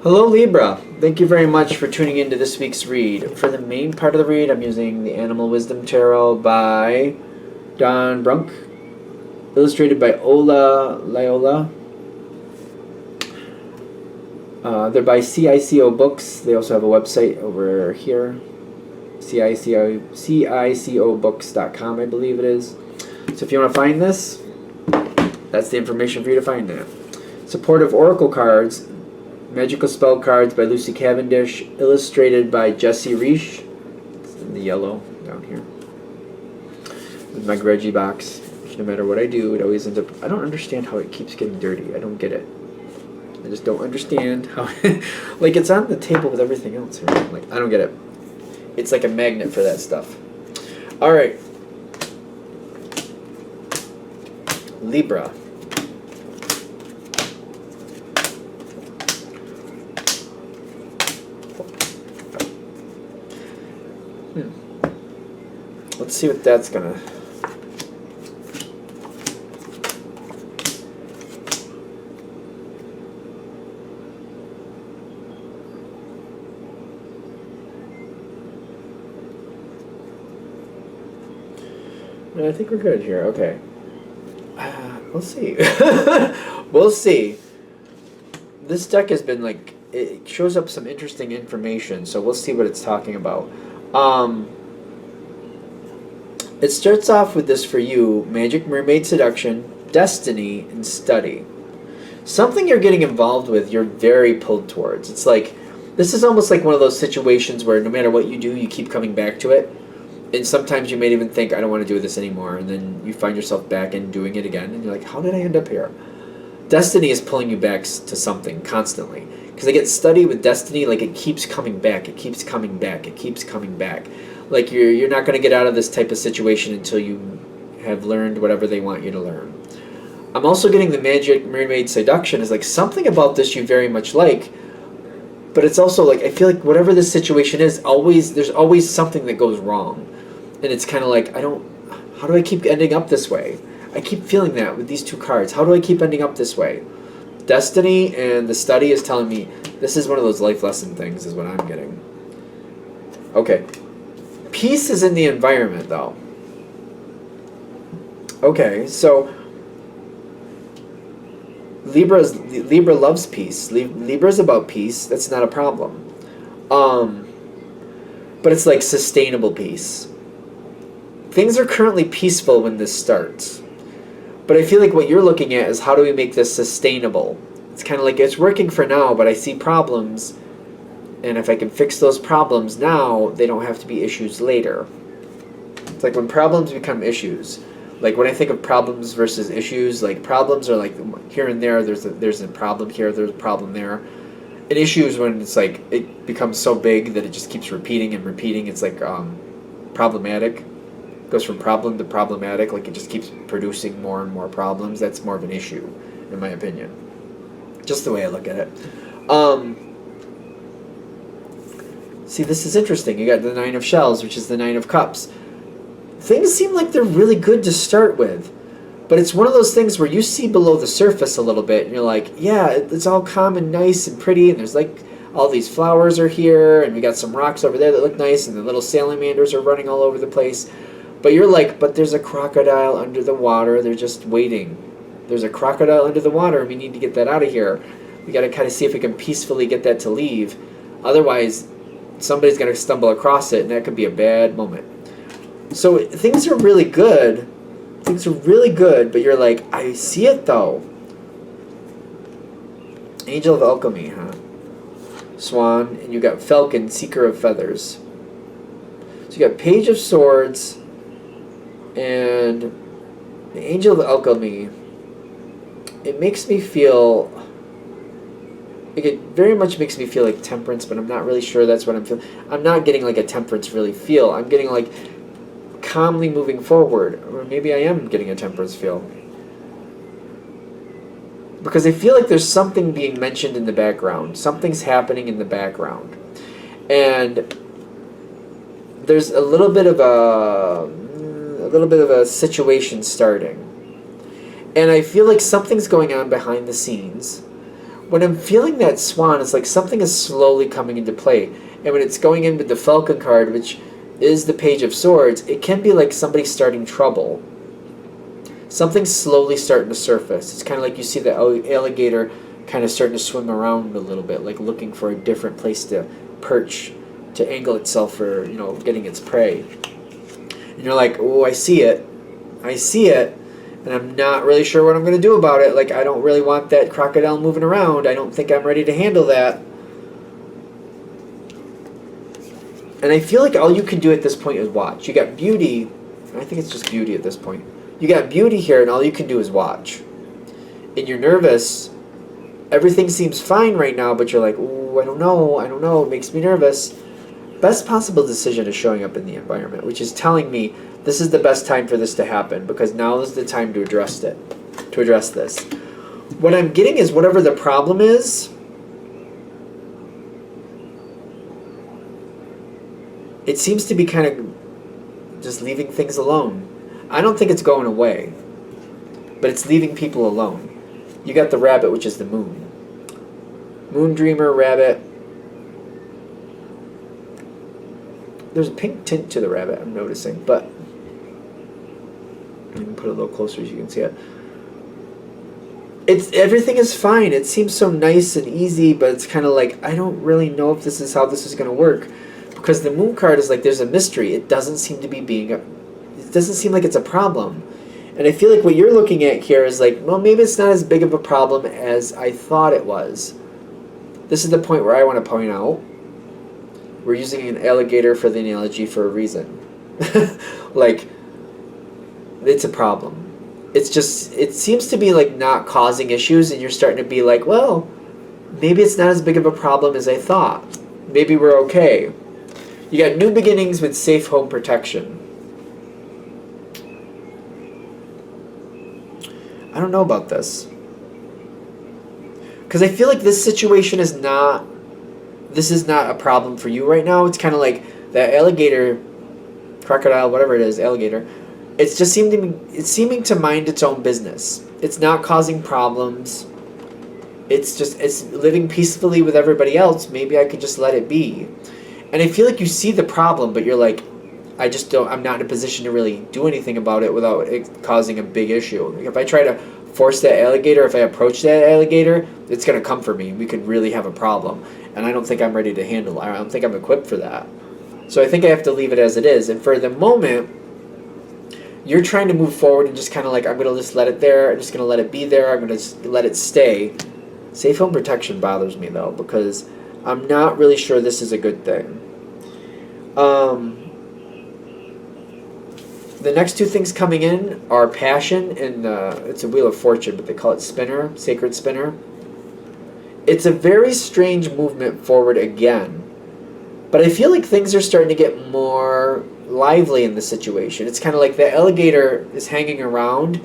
Hello Libra, thank you very much for tuning into this week's read. For the main part of the read, I'm using the Animal Wisdom Tarot by Don Brunk, illustrated by Ola Layola. They're by CICO Books. They also have a website over here, CICObooks.com, I believe it is. So if you want to find this, that's the information for you to find that. Supportive Oracle cards, Magical Spell Cards by Lucy Cavendish, illustrated by Jesse Reish. It's in the yellow down here. With my Reggie box. No matter what I do, it always ends up... I don't understand how it keeps getting dirty. I don't get it. I just don't understand how... like, it's on the table with everything else here. Like, I don't get it. It's like a magnet for that stuff. Alright. Libra. Let's see what that's gonna... I think we're good here. Okay. We'll see. We'll see. This deck has been like... It shows up some interesting information, so we'll see what it's talking about. It starts off with this for you: Magic, Mermaid, Seduction, Destiny, and Study. Something you're getting involved with, you're very pulled towards. It's like, this is almost like one of those situations where no matter what you do, you keep coming back to it. And sometimes you may even think, I don't want to do this anymore. And then you find yourself back and doing it again. And you're like, how did I end up here? Destiny is pulling you back to something constantly. Because I get Study with Destiny, like it keeps coming back. It keeps coming back. It keeps coming back. Like you're not going to get out of this type of situation until you have learned whatever they want you to learn. I'm also getting the Magic, Mermaid, Seduction is like something about this you very much like, but it's also like I feel like whatever this situation is, there's always something that goes wrong, and it's kind of like how do I keep ending up this way? I keep feeling that with these two cards. How do I keep ending up this way? Destiny and the Study is telling me this is one of those life lesson things is what I'm getting. Okay. Peace is in the environment, though. Okay, so Libra loves peace. Libra's about peace. That's not a problem. But it's like sustainable peace. Things are currently peaceful when this starts. But I feel like what you're looking at is how do we make this sustainable? It's kind of like it's working for now, but I see problems. And if I can fix those problems now, they don't have to be issues later. It's like when problems become issues. Like when I think of problems versus issues, like problems are like here and there, there's a problem here, there's a problem there. And issues when it's like it becomes so big that it just keeps repeating and repeating. It's like problematic. It goes from problem to problematic, like it just keeps producing more and more problems. That's more of an issue, in my opinion. Just the way I look at it. See, this is interesting. You got the Nine of Shells, which is the Nine of Cups. Things seem like they're really good to start with. But it's one of those things where you see below the surface a little bit, and you're like, yeah, it's all calm and nice and pretty, and there's like all these flowers are here, and we got some rocks over there that look nice, and the little salamanders are running all over the place. But you're like, but there's a crocodile under the water. They're just waiting. There's a crocodile under the water, and we need to get that out of here. We got to kind of see if we can peacefully get that to leave. Otherwise, somebody's going to stumble across it, and that could be a bad moment. So things are really good. Things are really good, but you're like, I see it, though. Angel of Alchemy, huh? Swan, and you got Falcon, Seeker of Feathers. So you got Page of Swords, and the Angel of Alchemy. It makes me feel... It very much makes me feel like temperance, but I'm not really sure that's what I'm feeling. I'm not getting like a temperance really feel. I'm getting like calmly moving forward. Or maybe I am getting a temperance feel. Because I feel like there's something being mentioned in the background. Something's happening in the background. And there's a little bit of a situation starting. And I feel like something's going on behind the scenes When I'm feeling that swan, it's like something is slowly coming into play. And when it's going in with the Falcon card, which is the Page of Swords, it can be like somebody starting trouble. Something's slowly starting to surface. It's kind of like you see the alligator kind of starting to swim around a little bit, like looking for a different place to perch, to angle itself for, getting its prey. And you're like, oh, I see it, and I'm not really sure what I'm going to do about it. Like, I don't really want that crocodile moving around. I don't think I'm ready to handle that. And I feel like all you can do at this point is watch. You got beauty. I think it's just beauty at this point. You got beauty here, and all you can do is watch. And you're nervous. Everything seems fine right now, but you're like, ooh, I don't know. It makes me nervous. Best possible decision is showing up in the environment, which is telling me this is the best time for this to happen, because now is the time to address this. What I'm getting is whatever the problem is, it seems to be kind of just leaving things alone. I don't think it's going away, but it's leaving people alone. You got the rabbit, which is the moon. Moon dreamer, rabbit. There's a pink tint to the rabbit, I'm noticing, but let me put it a little closer so you can see it. Everything is fine. It seems so nice and easy, but it's kind of like, I don't really know if this is how this is going to work, because the moon card is like there's a mystery. It doesn't seem to be it doesn't seem like it's a problem. And I feel like what you're looking at here is like, well, maybe it's not as big of a problem as I thought it was. This is the point where I want to point out we're using an alligator for the analogy for a reason. Like, it's a problem. It's just, it seems to be like not causing issues, and you're starting to be like, well, maybe it's not as big of a problem as I thought. Maybe we're okay. You got new beginnings with safe home protection. I don't know about this, because I feel like this situation is not a problem for you right now. It's kind of like that alligator, crocodile, whatever it is, alligator. It's just seeming to mind its own business. It's not causing problems. It's living peacefully with everybody else. Maybe I could just let it be. And I feel like you see the problem, but you're like, I'm not in a position to really do anything about it without it causing a big issue. Like if I try to force that alligator, if I approach that alligator, it's going to come for me. We could really have a problem. And I don't think I'm ready to handle it. I don't think I'm equipped for that. So I think I have to leave it as it is. And for the moment, you're trying to move forward and just kind of like, I'm going to just let it there. I'm just going to let it be there. I'm going to just let it stay. Safe home protection bothers me, though, because I'm not really sure this is a good thing. The next two things coming in are passion and it's a wheel of fortune, but they call it spinner, sacred spinner. It's a very strange movement forward again, but I feel like things are starting to get more lively in the situation. It's kind of like the alligator is hanging around,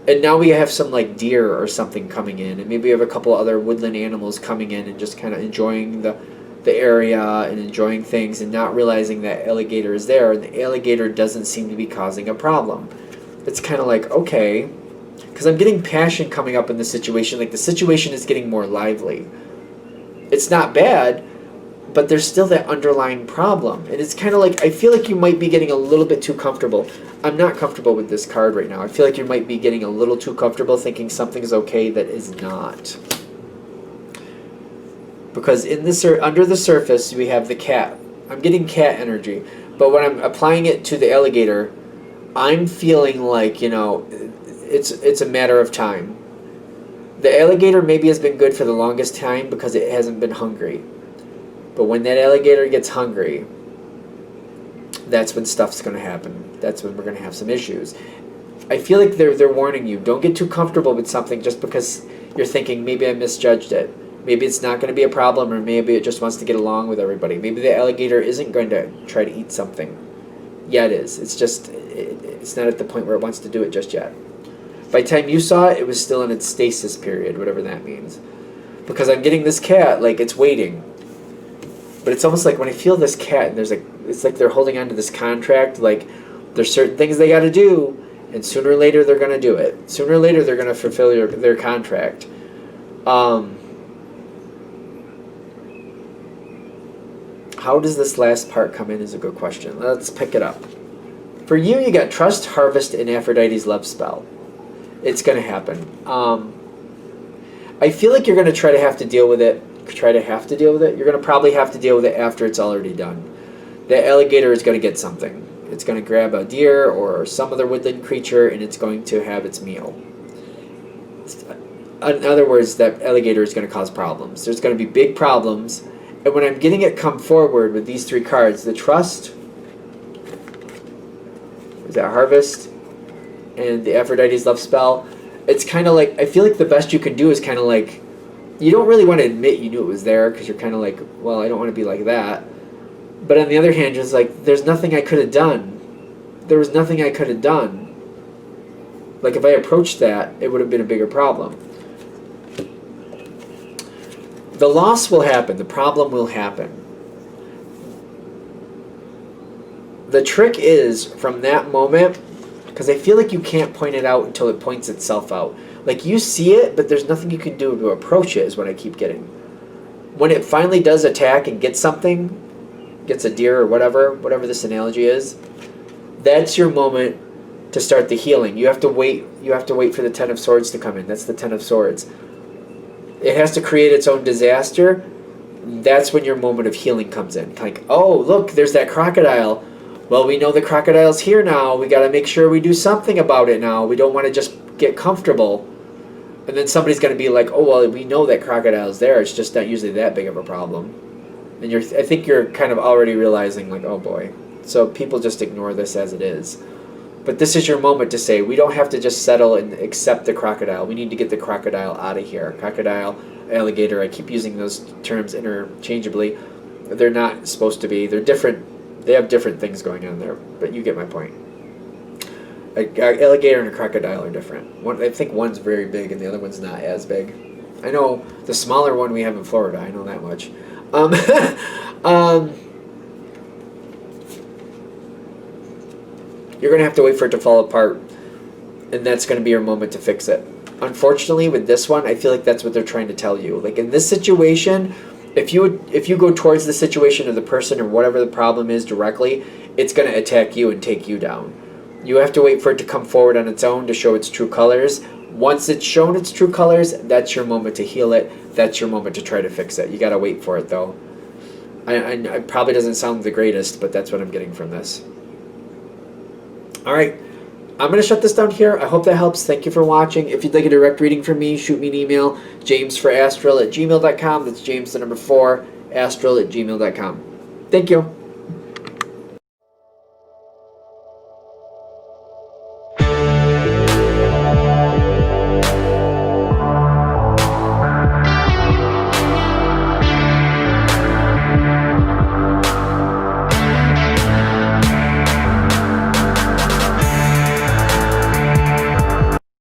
and now we have some like deer or something coming in, and maybe we have a couple other woodland animals coming in and just kind of enjoying the area and enjoying things and not realizing that alligator is there, and the alligator doesn't seem to be causing a problem. It's kind of like, okay, because I'm getting passion coming up in the situation. Like the situation is getting more lively. It's not bad, but there's still that underlying problem. And it's kind of like, I feel like you might be getting a little bit too comfortable. I'm not comfortable with this card right now. I feel like you might be getting a little too comfortable thinking something is okay that is not. Because in this, under the surface, we have the cat. I'm getting cat energy. But when I'm applying it to the alligator, I'm feeling like, it's a matter of time. The alligator maybe has been good for the longest time because it hasn't been hungry. But when that alligator gets hungry, that's when stuff's going to happen. That's when we're going to have some issues. I feel like they're warning you. Don't get too comfortable with something just because you're thinking, maybe I misjudged it. Maybe it's not going to be a problem, or maybe it just wants to get along with everybody. Maybe the alligator isn't going to try to eat something. Yeah, it is. It's just, it's not at the point where it wants to do it just yet. By the time you saw it, it was still in its stasis period, whatever that means. Because I'm getting this cat, like, it's waiting. But it's almost like when I feel this cat, and it's like they're holding on to this contract, like, there's certain things they got to do, and sooner or later they're going to do it. Sooner or later they're going to fulfill their contract. how does this last part come in is a good question. Let's pick it up. For you, you got trust, harvest, and Aphrodite's love spell. It's going to happen. I feel like you're going to try to have to deal with it. You're going to probably have to deal with it after it's already done. The alligator is going to get something. It's going to grab a deer or some other woodland creature, and it's going to have its meal. In other words, that alligator is going to cause problems. There's going to be big problems. And when I'm getting it come forward with these three cards, the trust, is that harvest, and the Aphrodite's love spell, it's kind of like, I feel like the best you can do is kind of like, you don't really want to admit you knew it was there because you're kind of like, well, I don't want to be like that. But on the other hand, it's like, there's nothing I could have done. There was nothing I could have done. Like, if I approached that, it would have been a bigger problem. The loss will happen. The problem will happen. The trick is, from that moment, because I feel like you can't point it out until it points itself out. Like, you see it, but there's nothing you can do to approach it, is what I keep getting. When it finally does attack and gets something, gets a deer or whatever this analogy is, that's your moment to start the healing. You have to wait for the Ten of Swords to come in. That's the Ten of Swords. It has to create its own disaster. That's when your moment of healing comes in. Like, oh, look, there's that crocodile. Well, we know the crocodile's here now. We got to make sure we do something about it now. We don't want to just get comfortable. And then somebody's going to be like, oh, well, we know that crocodile's there. It's just not usually that big of a problem. And I think you're kind of already realizing, like, oh, boy. So people just ignore this as it is. But this is your moment to say, we don't have to just settle and accept the crocodile. We need to get the crocodile out of here. Crocodile, alligator, I keep using those terms interchangeably. They're not supposed to be. They're different. They have different things going on there. But you get my point. An alligator and a crocodile are different. I think one's very big and the other one's not as big. I know the smaller one we have in Florida. I know that much. You're going to have to wait for it to fall apart, and that's going to be your moment to fix it. Unfortunately, with this one, I feel like that's what they're trying to tell you. Like, in this situation, if you go towards the situation of the person or whatever the problem is directly, it's going to attack you and take you down. You have to wait for it to come forward on its own to show its true colors. Once it's shown its true colors, that's your moment to heal it. That's your moment to try to fix it. You got to wait for it, though. It probably doesn't sound the greatest, but that's what I'm getting from this. All right, I'm going to shut this down here. I hope that helps. Thank you for watching. If you'd like a direct reading from me, shoot me an email, jamesforastral@gmail.com. That's James, the number 4, astral@gmail.com. Thank you.